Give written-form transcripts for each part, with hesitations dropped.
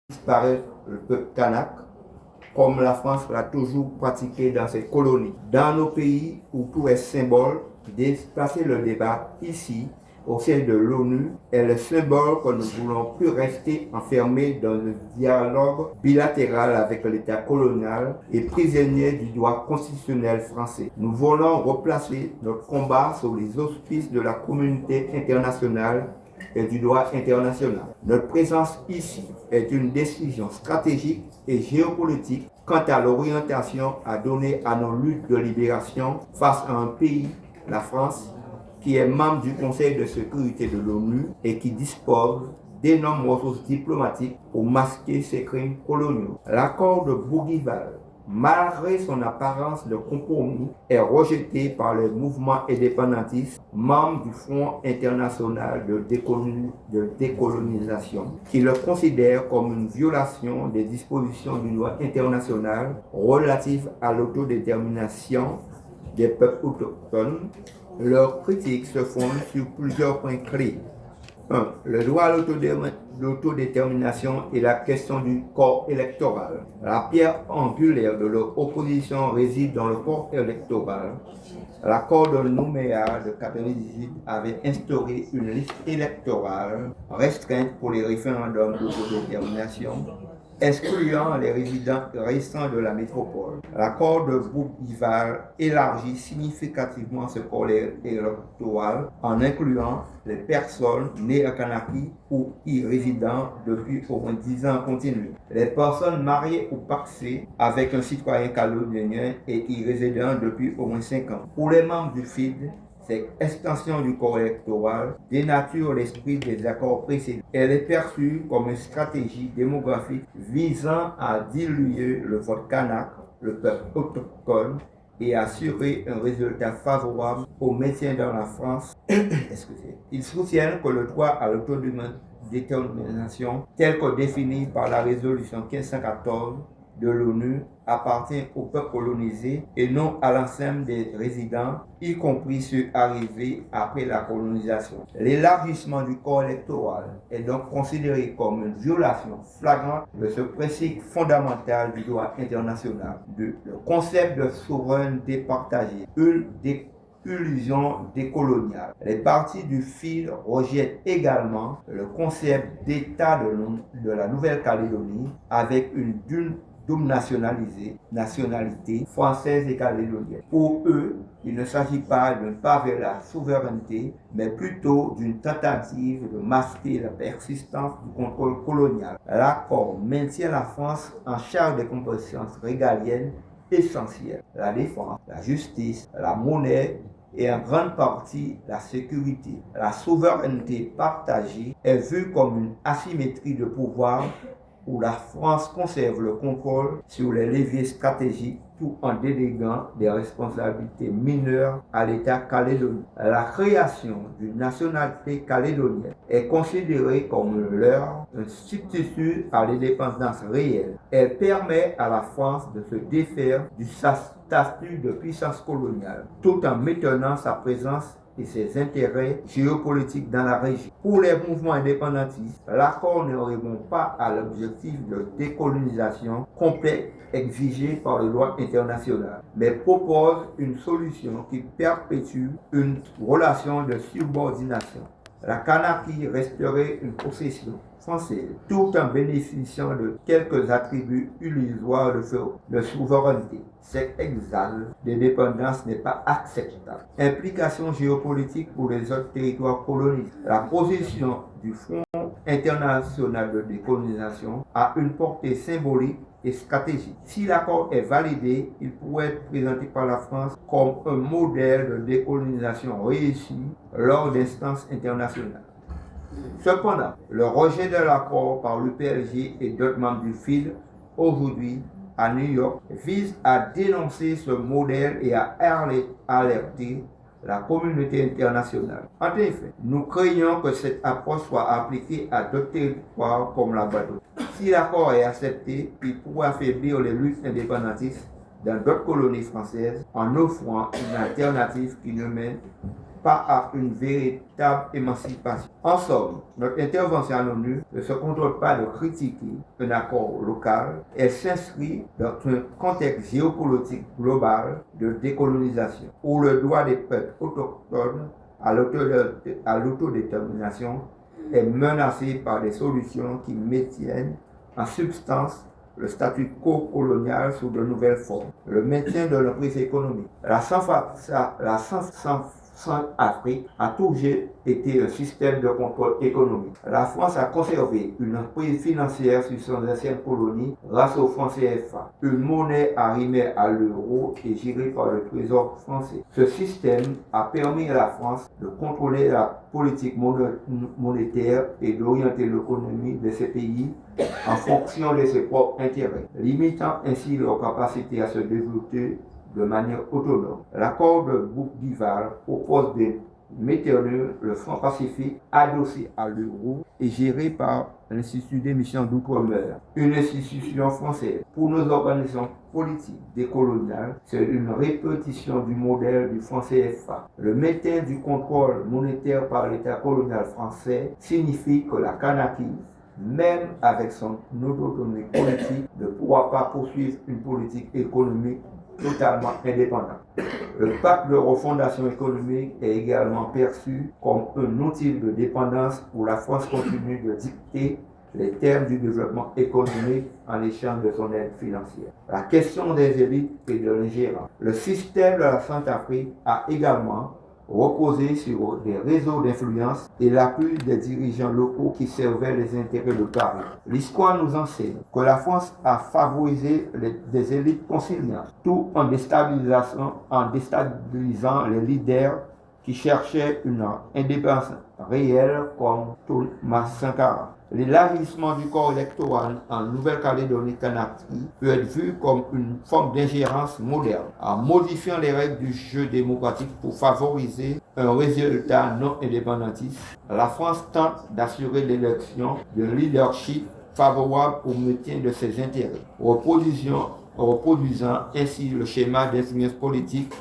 disparaître le peuple kanak, comme la France l'a toujours pratiqué dans ses colonies. Dans nos pays où tout est symbole, déplacer le débat ici, au sein de l'ONU, est le symbole que nous ne voulons plus rester enfermés dans un dialogue bilatéral avec l'État colonial et prisonniers du droit constitutionnel français. Nous voulons replacer notre combat sur les auspices de la communauté internationale et du droit international. Notre présence ici est une décision stratégique et géopolitique quant à l'orientation à donner à nos luttes de libération face à un pays, la France, qui est membre du Conseil de sécurité de l'ONU et qui dispose d'énormes ressources diplomatiques pour masquer ses crimes coloniaux. L'accord de Bougival, malgré son apparence de compromis, est rejeté par les mouvements indépendantistes membres du Front international de décolonisation, qui le considèrent comme une violation des dispositions du droit international relatives à l'autodétermination des peuples autochtones. Leurs critiques se fondent sur plusieurs points clés. 1. Le droit à l'autodétermination et la question du corps électoral. La pierre angulaire de leur opposition réside dans le corps électoral. L'accord de Nouméa de 1998 avait instauré une liste électorale restreinte pour les référendums d'autodétermination, excluant les résidents récents de la métropole. L'accord de Bougival élargit significativement ce corps électoral en incluant les personnes nées à Kanaki ou y résidant depuis au moins 10 ans continu, les personnes mariées ou pacsées avec un citoyen calédonien et y résidant depuis au moins 5 ans. Pour les membres du FID, cette extension du corps électoral dénature l'esprit des accords précédents. Elle est perçue comme une stratégie démographique visant à diluer le vote kanak, le peuple autochtone, et assurer un résultat favorable au maintien dans la France. Ils soutiennent que le droit à l'autodétermination, tel que défini par la résolution 1514 de l'ONU, appartient au peuple colonisé et non à l'ensemble des résidents, y compris ceux arrivés après la colonisation. L'élargissement du corps électoral est donc considéré comme une violation flagrante de ce principe fondamental du droit international. 2. Le concept de souveraineté partagée, une illusion décoloniale. Les partis du FID rejettent également le concept d'État de la Nouvelle-Calédonie avec une nationalité française et calédonienne. Pour eux, il ne s'agit pas d'un pas vers la souveraineté, mais plutôt d'une tentative de masquer la persistance du contrôle colonial. L'accord maintient la France en charge des compétences régaliennes essentielles, la défense, la justice, la monnaie et en grande partie la sécurité. La souveraineté partagée est vue comme une asymétrie de pouvoir où la France conserve le contrôle sur les leviers stratégiques tout en déléguant des responsabilités mineures à l'État calédonien. La création d'une nationalité calédonienne est considérée comme un substitut à l'indépendance réelle. Elle permet à la France de se défaire du statut de puissance coloniale, tout en maintenant sa présence et ses intérêts géopolitiques dans la région. Pour les mouvements indépendantistes, l'accord ne répond pas à l'objectif de décolonisation complète exigé par le droit international, mais propose une solution qui perpétue une relation de subordination. La Kanaki resterait une possession française, tout en bénéficiant de quelques attributs illusoires de souveraineté. Cet examen de dépendance n'est pas acceptable. Implication géopolitique pour les autres territoires colonisés. La position du Front international de décolonisation a une portée symbolique et stratégique. Si l'accord est validé, il pourrait être présenté par la France comme un modèle de décolonisation réussi lors d'instances internationales. Cependant, le rejet de l'accord par l'UPLG et d'autres membres du FID aujourd'hui à New York vise à dénoncer ce modèle et à alerter la communauté internationale. En effet, nous craignons que cette approche soit appliquée à d'autres territoires comme la Guadeloupe. Si l'accord est accepté, il pourrait affaiblir les luttes indépendantistes dans d'autres colonies françaises en offrant une alternative qui ne mène pas à une véritable émancipation. En somme, notre intervention à l'ONU ne se contente pas de critiquer un accord local, elle s'inscrit dans un contexte géopolitique global de décolonisation, où le droit des peuples autochtones à l'autodétermination est menacé par des solutions qui maintiennent en substance le statut quo colonial sous de nouvelles formes, le maintien de l'emprise économique. La Centrafrique a toujours été un système de contrôle économique. La France a conservé une emprise financière sur son ancienne colonie grâce au franc CFA, une monnaie arrimée à l'euro et gérée par le trésor français. Ce système a permis à la France de contrôler la politique monétaire et d'orienter l'économie de ces pays en fonction de ses propres intérêts, limitant ainsi leur capacité à se développer de manière autonome. L'accord de Bougival propose de maintenir le franc Pacifique adossé à l'euro et géré par l'Institut d'émission d'outre-mer, une institution française. Pour nos organisations politiques décoloniales, c'est une répétition du modèle du franc CFA. Le maintien du contrôle monétaire par l'État colonial français signifie que la Conakry, même avec son autonomie politique, ne pourra pas poursuivre une politique économique totalement indépendante. Le pacte de refondation économique est également perçu comme un outil de dépendance où la France continue de dicter les termes du développement économique en échange de son aide financière. La question des élites et de l'ingérence. Le système de la Centrafrique a également reposé sur des réseaux d'influence et l'appui des dirigeants locaux qui servaient les intérêts de Paris. L'histoire nous enseigne que la France a favorisé des élites conciliantes, tout en déstabilisant les leaders qui cherchaient une indépendance réelle comme Thomas Sankara. L'élargissement du corps électoral en Nouvelle-Calédonie-Conakry peut être vu comme une forme d'ingérence moderne, en modifiant les règles du jeu démocratique pour favoriser un résultat non indépendantiste. La France tente d'assurer l'élection d'un leadership favorable au maintien de ses intérêts, reproduisant ainsi le schéma d'influence politique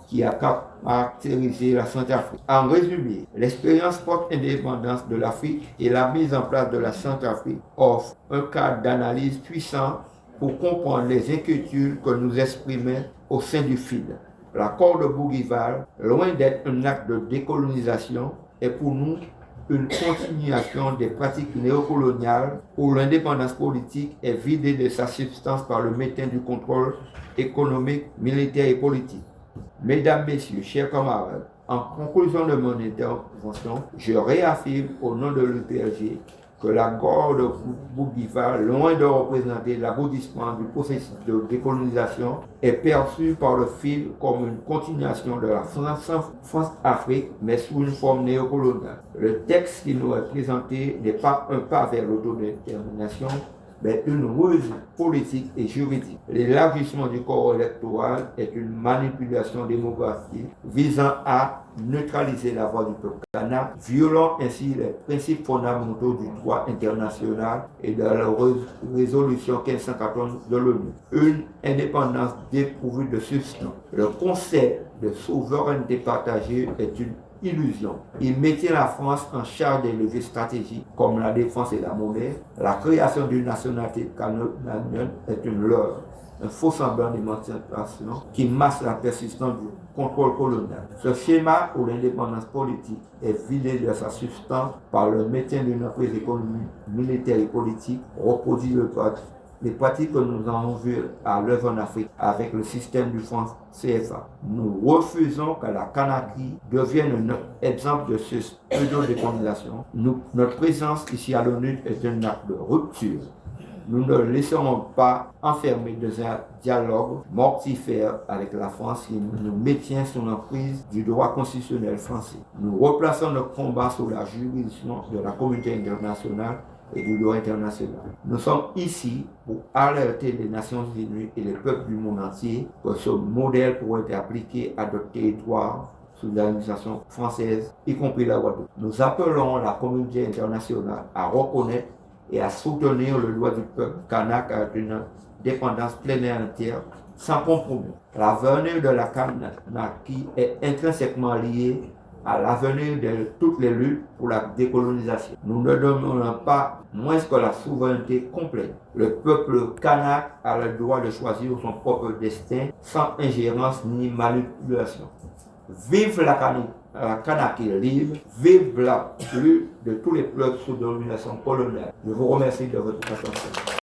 qui a caractérisé la Centrafrique. En résumé, l'expérience post-indépendance de l'Afrique et la mise en place de la Centrafrique offrent un cadre d'analyse puissant pour comprendre les inquiétudes que nous exprimons au sein du FID. L'accord de Bougival, loin d'être un acte de décolonisation, est pour nous une continuation des pratiques néocoloniales où l'indépendance politique est vidée de sa substance par le maintien du contrôle économique, militaire et politique. Mesdames, Messieurs, chers camarades, en conclusion de mon intervention, je réaffirme au nom de l'UPLG que l'accord de Bougival, loin de représenter l'aboutissement du processus de décolonisation, est perçu par le FID comme une continuation de la France-Afrique, mais sous une forme néocoloniale. Le texte qui nous est présenté n'est pas un pas vers l'autodétermination, mais une ruse politique et juridique. L'élargissement du corps électoral est une manipulation démographique visant à neutraliser la voix du peuple kanak, violant ainsi les principes fondamentaux du droit international et de la résolution 1514 de l'ONU. Une indépendance dépourvue de substance. Le concept de souveraineté partagée est une illusion. Il mettait la France en charge des leviers stratégiques comme la défense et la monnaie. La création d'une nationalité canadienne est une leurre, un faux semblant d'émancipation qui masque la persistance du contrôle colonial. Ce schéma où l'indépendance politique est vidée de sa substance par le maintien d'une emprise économique, militaire et politique reproduit les pratiques que nous avons vues à l'œuvre en Afrique avec le système du franc CFA. Nous refusons que la Conakry devienne un exemple de cette pseudo-décolonisation. Notre présence ici à l'ONU est un acte de rupture. Nous ne laisserons pas enfermer dans un dialogue mortifère avec la France qui nous maintient sous l'emprise du droit constitutionnel français. Nous replaçons notre combat sous la juridiction de la communauté internationale et du droit international. Nous sommes ici pour alerter les Nations Unies et les peuples du monde entier que ce modèle pourrait être appliqué à d'autres territoires sous l'administration française, y compris la Guadeloupe. Nous appelons la communauté internationale à reconnaître et à soutenir le droit du peuple kanak à une dépendance pleine et entière, sans compromis. L'avenir de la Conakry est intrinsèquement lié à l'avenir de toutes les luttes pour la décolonisation. Nous ne demandons pas moins que la souveraineté complète. Le peuple kanak a le droit de choisir son propre destin sans ingérence ni manipulation. Vive la Kanaki libre, vive la plus de tous les peuples sous domination coloniale. Je vous remercie de votre attention.